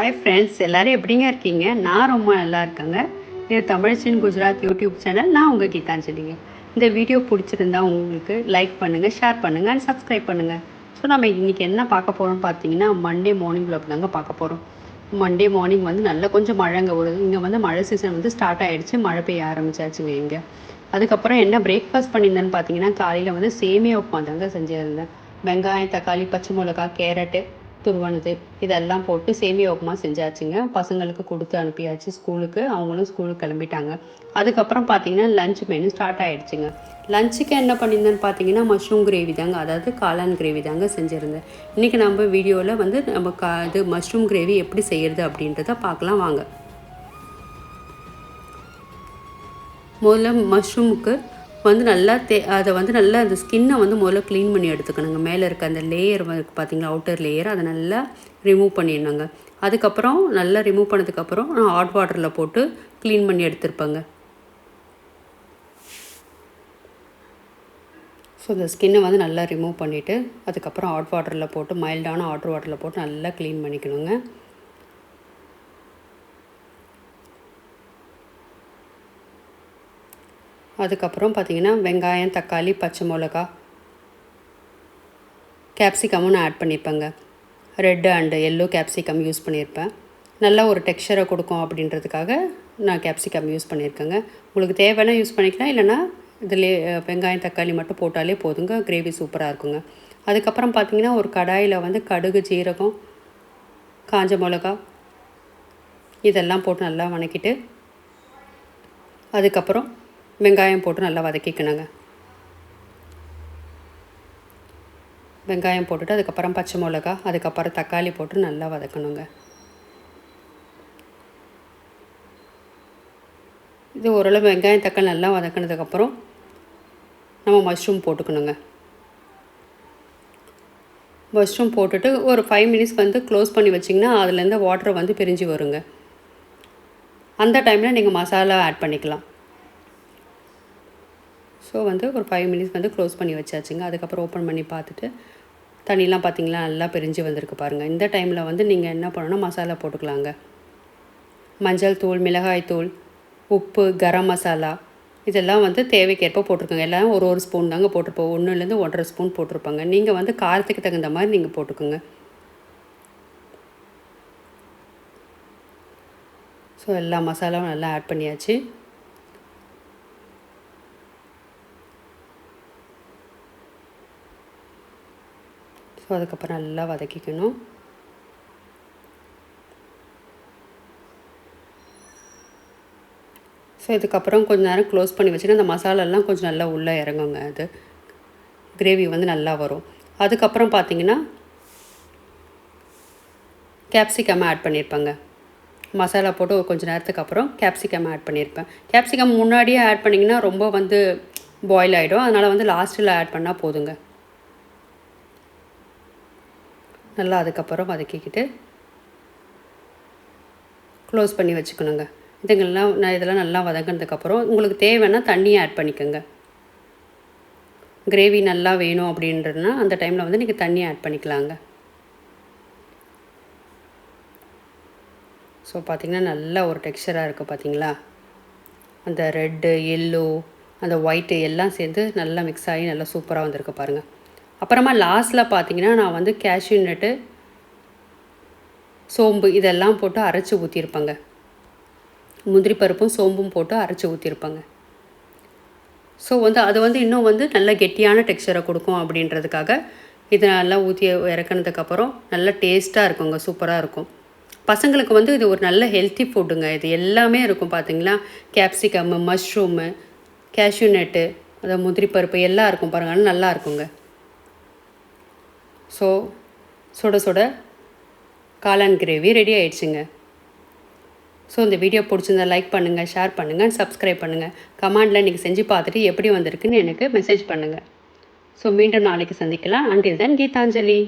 Hi friends, எல்லோரும் எப்படிங்க இருக்கீங்க? நான் ரொம்ப நல்லா இருக்கேங்க. இது தமிழச்சின் குஜராத் யூடியூப் சேனல். நான் உங்கள் கீதாஞ்சலிங்க. இந்த வீடியோ பிடிச்சிருந்தா உங்களுக்கு லைக் பண்ணுங்கள், ஷேர் பண்ணுங்கள் அண்ட் சப்ஸ்கிரைப் பண்ணுங்கள். ஸோ நம்ம இன்றைக்கி என்ன பார்க்க போகிறோம்னு பார்த்தீங்கன்னா, மண்டே மார்னிங் விலாக் தாங்க பார்க்க போகிறோம். மண்டே மார்னிங் வந்து நல்லா கொஞ்சம் மழைங்க வருது. இங்கே வந்து மழை சீசன் வந்து ஸ்டார்ட் ஆகிடுச்சு, மழை பெய்ய ஆரம்பிச்சாச்சுங்க இங்கே. அதுக்கப்புறம் என்ன பிரேக்ஃபாஸ்ட் பண்ணியிருந்தேன்னு பார்த்தீங்கன்னா, காலையில் வந்து சேமியா உப்புமா தாங்க செஞ்சுருந்தேன். வெங்காயம், தக்காளி, பச்சை மிளகா, கேரட்டு துருவனது இதெல்லாம் போட்டு சேமியா உப்புமா செஞ்சாச்சுங்க. பசங்களுக்கு கொடுத்து அனுப்பியாச்சு ஸ்கூலுக்கு. அவங்களும் ஸ்கூலுக்கு கிளம்பிட்டாங்க. அதுக்கப்புறம் பார்த்தீங்கன்னா லஞ்ச் மெனு ஸ்டார்ட் ஆகிடுச்சுங்க. லஞ்சுக்கு என்ன பண்ணியிருந்தேன்னு பார்த்தீங்கன்னா மஷ்ரூம் கிரேவி தாங்க, அதாவது காளான் கிரேவி தாங்க செஞ்சுருந்தேன். இன்றைக்கி நம்ம வீடியோவில் வந்து நம்ம இது மஷ்ரூம் கிரேவி எப்படி செய்கிறது அப்படின்றத பார்க்கலாம் வாங்க. முதல்ல மஷ்ரூமுக்கு வந்து நல்லா அதை வந்து நல்லா அந்த ஸ்கின்னை வந்து முதல்ல க்ளீன் பண்ணி எடுத்துக்கணுங்க. மேலே இருக்க அந்த லேயர் பார்த்திங்களா, அவுட்டர் லேயர், அதை நல்லா ரிமூவ் பண்ணிடணுங்க. அதுக்கப்புறம் நல்லா ரிமூவ் பண்ணதுக்கப்புறம் நான் ஹாட் வாட்டரில் போட்டு க்ளீன் பண்ணி எடுத்துருப்பேங்க. ஸோ இந்த ஸ்கின்னை வந்து நல்லா ரிமூவ் பண்ணிவிட்டு அதுக்கப்புறம் ஹாட் வாட்டரில் போட்டு மைல்டான ஹாட் வாட்டரில் போட்டு நல்லா க்ளீன் பண்ணிக்கணுங்க. அதுக்கப்புறம் பார்த்திங்கன்னா வெங்காயம், தக்காளி, பச்சை மிளகா, கேப்சிகமும் நான் ஆட் பண்ணியிருப்பேங்க. Red and yellow capsicum use பண்ணியிருப்பேன். நல்லா ஒரு டெக்ஸ்சரை கொடுக்கும் அப்படின்றதுக்காக நான் கேப்சிகம் யூஸ் பண்ணியிருக்கேங்க. உங்களுக்கு தேவைன்னா யூஸ் பண்ணிக்கலாம், இல்லைனா இதில் வெங்காயம், தக்காளி மட்டும் போட்டாலே போதுங்க. கிரேவி சூப்பராக இருக்குங்க. அதுக்கப்புறம் பார்த்திங்கன்னா ஒரு கடாயில் வந்து கடுகு, ஜீரகம், காஞ்ச மிளகா இதெல்லாம் போட்டு நல்லா வதக்கிட்டு அதுக்கப்புறம் வெங்காயம் போட்டு நல்லா வதக்கிக்கணுங்க. வெங்காயம் போட்டுட்டு அதுக்கப்புறம் பச்சை மிளகா, அதுக்கப்புறம் தக்காளி போட்டு நல்லா வதக்கணுங்க. இது ஓரளவு வெங்காயம், தக்காளி நல்லா வதக்கினதுக்கப்புறம் நம்ம மஷ்ரூம் போட்டுக்கணுங்க. மஷ்ரூம் போட்டுட்டு ஒரு 5 மினிட்ஸ் வந்து க்ளோஸ் பண்ணி வச்சிங்கன்னா அதுலேருந்து வாட்டர் வந்து பிரிஞ்சு வருங்க. அந்த டைமில் நீங்கள் மசாலா ஆட் பண்ணிக்கலாம். ஸோ வந்து ஒரு 5 மினிட்ஸ் வந்து க்ளோஸ் பண்ணி வச்சாச்சுங்க. அதுக்கப்புறம் ஓப்பன் பண்ணி பார்த்துட்டு தண்ணிலாம் பார்த்திங்களா நல்லா பிரிஞ்சு வந்திருக்கு பாருங்கள். இந்த டைமில் வந்து நீங்கள் என்ன பண்ணணும், மசாலா போட்டுக்கலாங்க. மஞ்சள் தூள், மிளகாய் தூள், உப்பு, கரம் மசாலா இதெல்லாம் வந்து தேவைக்கேற்ப போட்டிருக்கோங்க. எல்லாம் ஒரு ஸ்பூன் தாங்க போட்டிருப்போம். 1லேருந்து 1.5 ஸ்பூன் போட்டிருப்பாங்க. நீங்கள் வந்து காரத்துக்கு தகுந்த மாதிரி நீங்கள் போட்டுக்கோங்க. ஸோ எல்லா மசாலாவும் நல்லா ஆட் பண்ணியாச்சு. ஸோ அதுக்கப்புறம் நல்லா வதக்கிக்கணும். ஸோ இதுக்கப்புறம் கொஞ்சம் நேரம் க்ளோஸ் பண்ணி வச்சுட்டு அந்த மசாலாலாம் கொஞ்சம் நல்லா உள்ளே இறங்குங்க. அது கிரேவி வந்து நல்லா வரும். அதுக்கப்புறம் பார்த்திங்கன்னா கேப்சிகம் ஆட் பண்ணியிருப்பேங்க. மசாலா போட்டு கொஞ்சம் நேரத்துக்கு அப்புறம் கேப்சிகம் ஆட் பண்ணியிருப்பேன். கேப்சிகம் முன்னாடியே ஆட் பண்ணிங்கன்னா ரொம்ப வந்து பாயில் ஆகிடும். அதனால் வந்து லாஸ்ட்டில் ஆட் பண்ணால் போதுங்க. நல்லா அதுக்கப்புறம் வதக்கிக்கிட்டு க்ளோஸ் பண்ணி வச்சுக்கணுங்க. இதெல்லாம் நல்லா வதங்கினதுக்கப்புறம் உங்களுக்கு தேவைன்னா தண்ணி ஆட் பண்ணிக்கோங்க. கிரேவி நல்லா வேணும் அப்படின்றதுனா அந்த டைமில் வந்து நீங்கள் தண்ணி ஆட் பண்ணிக்கலாங்க. ஸோ பார்த்திங்கன்னா நல்லா ஒரு டெக்ஸ்சராக இருக்குது பார்த்திங்களா. அந்த ரெட்டு, எல்லோ, அந்த ஒயிட்டு எல்லாம் சேர்ந்து நல்லா மிக்ஸ் ஆகி நல்லா சூப்பராக வந்திருக்கு பாருங்கள். அப்புறமா லாஸ்ட்டில் பார்த்திங்கன்னா நான் வந்து கேஷ்யூ நட்டு, சோம்பு இதெல்லாம் போட்டு அரைச்சி ஊற்றிருப்பேங்க. முந்திரி பருப்பும் சோம்பும் போட்டு அரைச்சி ஊற்றிருப்பாங்க. ஸோ வந்து அது வந்து இன்னும் வந்து நல்ல கெட்டியான டெக்ஸ்சரை கொடுக்கும் அப்படின்றதுக்காக இதை நல்லா ஊற்றி இறக்குனதுக்கப்புறம் நல்லா டேஸ்ட்டாக இருக்குங்க, சூப்பராக இருக்கும். பசங்களுக்கு வந்து இது ஒரு நல்ல ஹெல்த்தி ஃபுட்டுங்க. இது எல்லாமே இருக்கும் பார்த்திங்களா. கேப்சிகம், மஷ்ரூமு, கேஷ்யூ நட்டு, அதை முந்திரி பருப்பு எல்லாம் இருக்கும் பாருங்கள், நல்லா இருக்குங்க. ஸோ சுட சுட காளான் கிரேவி ரெடி ஆகிடுச்சுங்க. ஸோ இந்த வீடியோ பிடிச்சிருந்தா லைக் பண்ணுங்கள், ஷேர் பண்ணுங்கள், சப்ஸ்கிரைப் பண்ணுங்கள். கமெண்டில் நீங்கள் செஞ்சு பார்த்துட்டு எப்படி வந்திருக்குன்னு எனக்கு மெசேஜ் பண்ணுங்கள். ஸோ மீண்டும் நாளைக்கு சந்திக்கலாம். Until then Gitanjali.